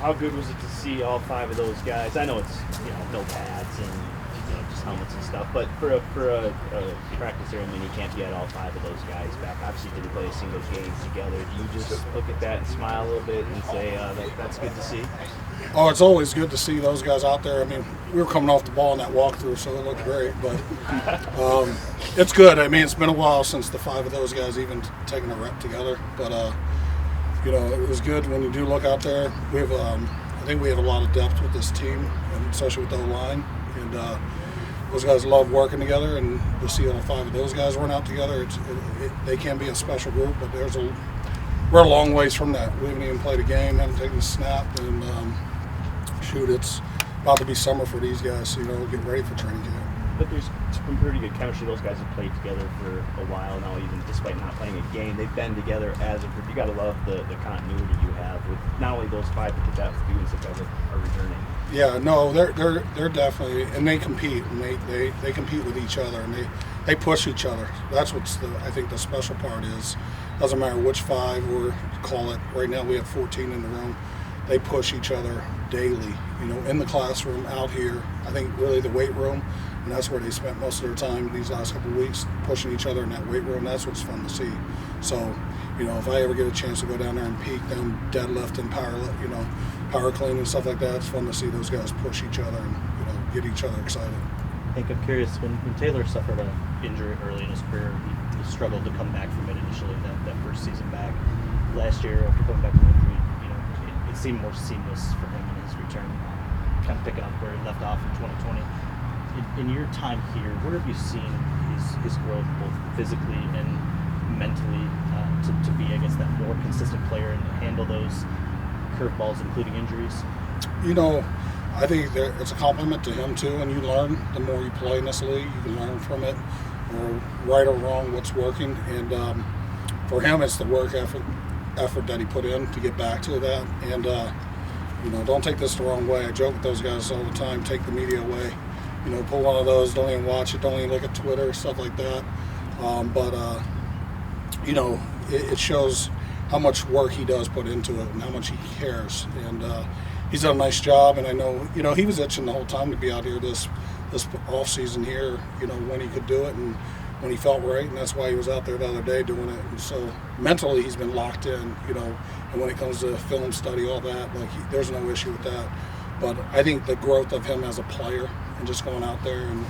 how good was it to see all 5 of those guys? I know it's no pads and just helmets and stuff, but for a practice area mini camp, you had all 5 of those guys back. Obviously, didn't play a single game together. Do you just look at that and smile a little bit and say that's good to see? Oh, it's always good to see those guys out there. I mean, we were coming off the ball in that walkthrough, so it looked great. But it's good. I mean, it's been a while since the 5 of those guys even taken a rep together. But it was good when you do look out there. We have, I think we have a lot of depth with this team, and especially with the O-line. And those guys love working together, and to see all 5 of those guys run out together, they can be a special group. But we're a long ways from that. We haven't even played a game, haven't taken a snap, and it's about to be summer for these guys, so get ready for training camp. But there's some pretty good chemistry. Those guys have played together for a while now, even despite not playing a game. They've been together as a group. You got to love the continuity you have with not only those 5 but the depth students that guys are returning. Yeah, no, they're definitely, and they compete, and they compete with each other, and they push each other. That's what's I think the special part is. Doesn't matter which 5 or call it. Right now we have 14 in the room. They push each other daily, in the classroom, out here. I think really the weight room, and that's where they spent most of their time these last couple of weeks, pushing each other in that weight room. That's what's fun to see. So, if I ever get a chance to go down there and peek them deadlift and power clean and stuff like that, it's fun to see those guys push each other and, get each other excited. I think I'm curious, when Taylor suffered an injury early in his career, he struggled to come back from it initially, that first season back. Last year, after coming back from injury, it seemed more seamless for him in his return, kind of picking up where he left off in 2020. In your time here, where have you seen his growth, both physically and mentally, to be, I guess, that more consistent player and handle those curveballs, including injuries? I think it's a compliment to him too, and you learn the more you play in this league. You can learn from it, or right or wrong, what's working. And for him, it's the work effort that he put in to get back to that. And don't take this the wrong way. I joke with those guys all the time. Take the media away. Pull one of those. Don't even watch it. Don't even look at Twitter, stuff like that. It shows how much work he does put into it and how much he cares. And he's done a nice job. And I know, he was itching the whole time to be out here this off season here. When he could do it and when he felt right, and that's why he was out there the other day doing it. And so mentally, he's been locked in. And when it comes to film study, all that, there's no issue with that. But I think the growth of him as a player and just going out there and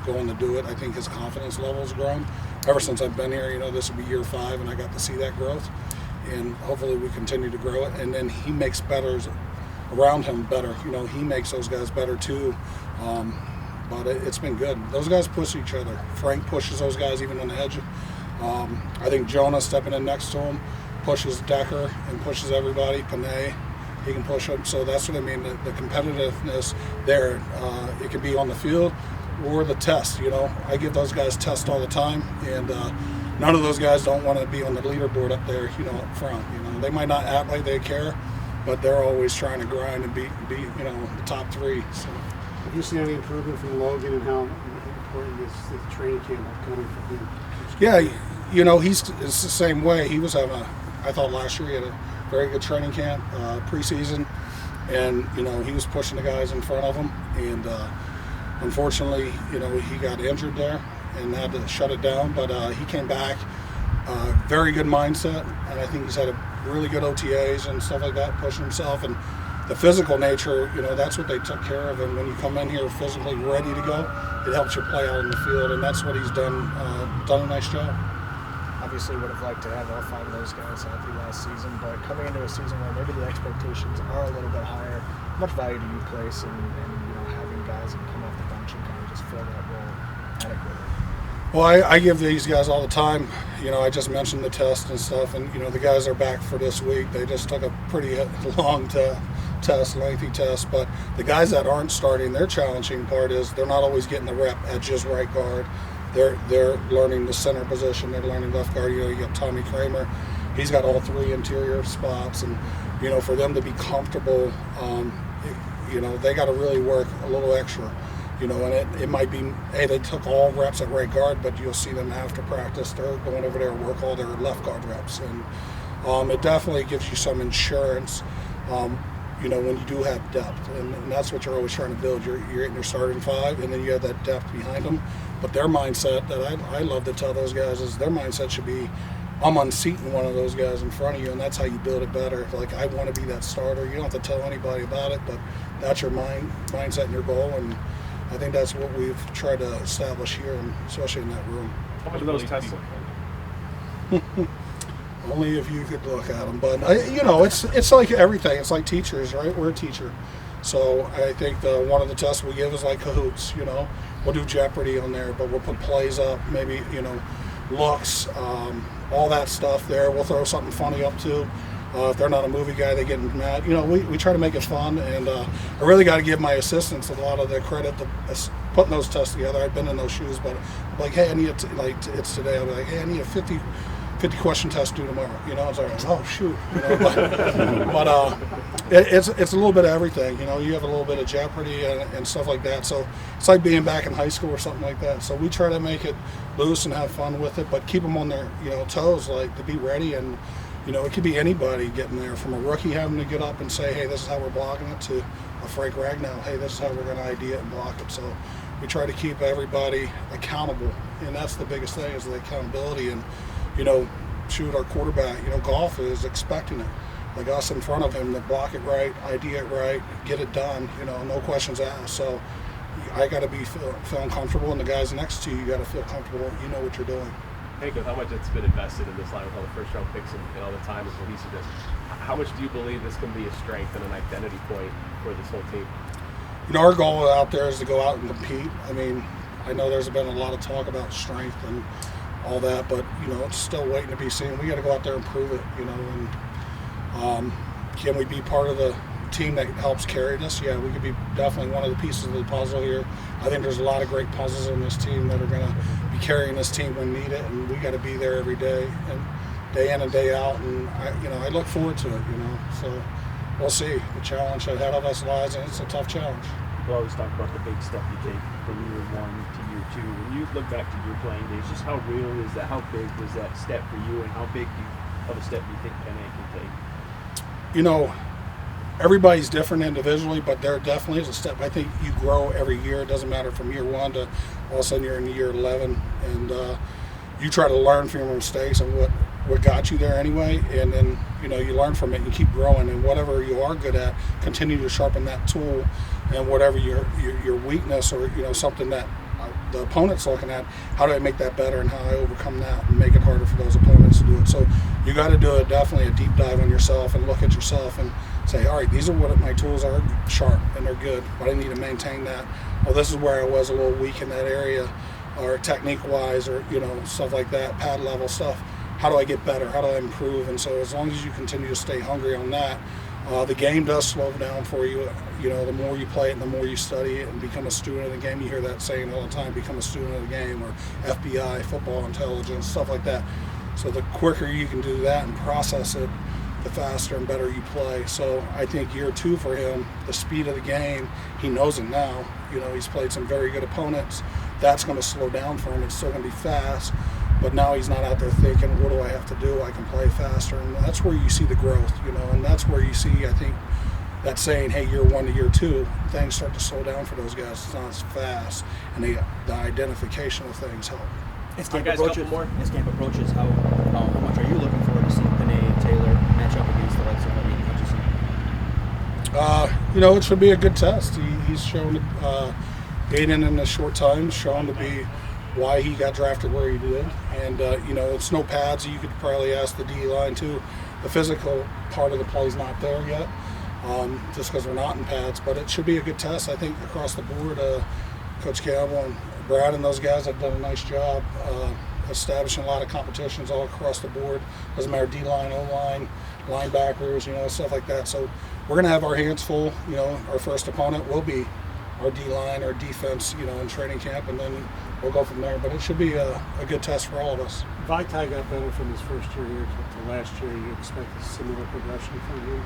going to do it, I think his confidence level has grown. Ever since I've been here, this will be year 5, and I got to see that growth. And hopefully we continue to grow it. And then he makes betters around him better. He makes those guys better too. But it's been good. Those guys push each other. Frank pushes those guys even on the edge. I think Jonah stepping in next to him pushes Decker and pushes everybody. Panay, he can push them. So that's what I mean, the competitiveness there. It can be on the field or the test. I give those guys tests all the time, and none of those guys don't want to be on the leaderboard up there, up front. They might not act like they care, but they're always trying to grind and beat the top 3. So. Have you seen any improvement from Logan, and how important is the training camp coming from him? Yeah, it's the same way. He was having I thought last year he had a very good training camp, preseason, and he was pushing the guys in front of him, and unfortunately, he got injured there and had to shut it down. But he came back, very good mindset, and I think he's had a really good OTAs and stuff like that, pushing himself. And the physical nature, that's what they took care of. And when you come in here physically ready to go, it helps you play out in the field, and that's what he's done a nice job. Obviously would have liked to have all 5 of those guys healthy last season, but coming into a season where maybe the expectations are a little bit higher, how much value do you place in having guys that come off the bench and kind of just fill that role adequately? Well, I give these guys all the time. I just mentioned the test and stuff, and the guys are back for this week. They just took a pretty long lengthy test, but the guys that aren't starting, their challenging part is they're not always getting the rep at just right guard. They're learning the center position. They're learning left guard. You got Tommy Kramer. He's got all 3 interior spots, and for them to be comfortable, they got to really work a little extra. And it might be, hey, they took all reps at right guard, but you'll see them after practice. They're going over there and work all their left guard reps, and it definitely gives you some insurance. when you do have depth, and that's what you're always trying to build. You're getting your starting five, and then you have that depth behind them. But their mindset that I love to tell those guys is their mindset should be, I'm unseating one of those guys in front of you, and that's how you build it better. Like, I want to be that starter. You don't have to tell anybody about it, but that's your mindset and your goal, and I think that's what we've tried to establish here, and especially in that room. How much of those tests? Only if you could look at them. But it's like everything. It's like teachers, right? We're a teacher, so I think one of the tests we give is like Kahoots. We'll do Jeopardy on there, but we'll put plays up, maybe looks, all that stuff there. We'll throw something funny up too. If they're not a movie guy, they get mad. We try to make it fun, and I really got to give my assistants a lot of the credit to putting those tests together. I've been in those shoes, but I'm like, hey, I need it's today. I'll be like, hey, I need a 50 question test due tomorrow. It's like, oh shoot. But it's a little bit of everything. You have a little bit of Jeopardy and stuff like that. So it's like being back in high school or something like that. So we try to make it loose and have fun with it, but keep them on their toes, like to be ready. And it could be anybody getting there, from a rookie having to get up and say, hey, this is how we're blocking it, to a Frank Ragnow, hey, this is how we're going to ID it and block it. So we try to keep everybody accountable, and that's the biggest thing, is the accountability. And shoot, our quarterback, golf is expecting it, like us in front of him, to block it right, ID it right, get it done, no questions asked. So I got to be feeling comfortable, and the guys next to you got to feel comfortable. You know what you're doing. Hank, with how much it's been invested in this line, with all the first round picks and all the time and cohesiveness, how much do you believe this can be a strength and an identity point for this whole team? Our goal out there is to go out and compete. I know there's been a lot of talk about strength and all that, but it's still waiting to be seen. We got to go out there and prove it, and can we be part of the team that helps carry this? Yeah, we could be definitely one of the pieces of the puzzle here. I think there's a lot of great puzzles in this team that are going to be carrying this team when needed, and we got to be there every day, and day in and day out. And I look forward to it. So we'll see. The challenge ahead of us lies, and it's a tough challenge. People always talk about the big step you take from year one to year two. When you look back to your playing days, just how real is that? How big was that step for you, and how big of a step do you think Penn can take? Everybody's different individually, but there definitely is a step. I think you grow every year. It doesn't matter from year one to all of a sudden you're in year 11, and you try to learn from your mistakes and what got you there anyway, and then you learn from it and you keep growing, and whatever you are good at, continue to sharpen that tool, and whatever your weakness or something that the opponent's looking at, how do I make that better, and how do I overcome that and make it harder for those opponents to do it. So you got to do definitely a deep dive on yourself and look at yourself and say, all right, these are what my tools are, sharp and they're good, but I need to maintain that. Well, this is where I was a little weak in that area, or technique wise, or stuff like that, pad level stuff. How do I get better? How do I improve? And so as long as you continue to stay hungry on that, the game does slow down for you. The more you play it and the more you study it and become a student of the game. You hear that saying all the time, become a student of the game, or FBI, football intelligence, stuff like that. So the quicker you can do that and process it, the faster and better you play. So I think year two for him, the speed of the game, he knows it now. He's played some very good opponents. That's going to slow down for him. It's still going to be fast, but now he's not out there thinking, what do I have to do? I can play faster. And that's where you see the growth, and that's where you see, I think, that saying, hey, year one to year two, things start to slow down for those guys. It's not as fast, and the identification of things help. As camp guys, approaches, how much are you looking forward to seeing Panay and Taylor match up against the likes of Hutchinson? It should be a good test. He's shown, Aiden in a short time, shown to be why he got drafted where he did. And, it's no pads. You could probably ask the D line too. The physical part of the play is not there yet, just because we're not in pads. But it should be a good test, I think, across the board. Coach Campbell and Brad and those guys have done a nice job establishing a lot of competitions all across the board. Doesn't matter, D-line, O-line, linebackers, stuff like that. So we're going to have our hands full. Our first opponent will be our D-line, our defense, in training camp, and then we'll go from there. But it should be a good test for all of us. Vaitai got better from his first year here to last year. You expect a similar progression from him?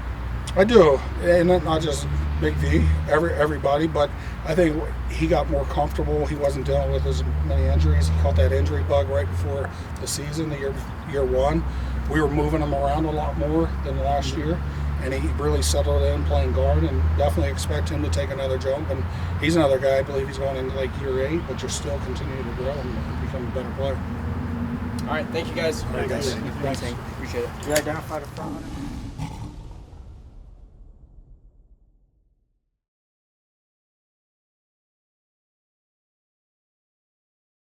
I do, and not just Big V, everybody, but I think he got more comfortable. He wasn't dealing with as many injuries. He caught that injury bug right before the season, the year one. We were moving him around a lot more than last year, and he really settled in playing guard, and definitely expect him to take another jump. And he's another guy, I believe he's going into like year 8, but you're still continuing to grow and become a better player. All right, thank you guys. All right, guys. Thanks, Hank. Appreciate it. You identified a fraud?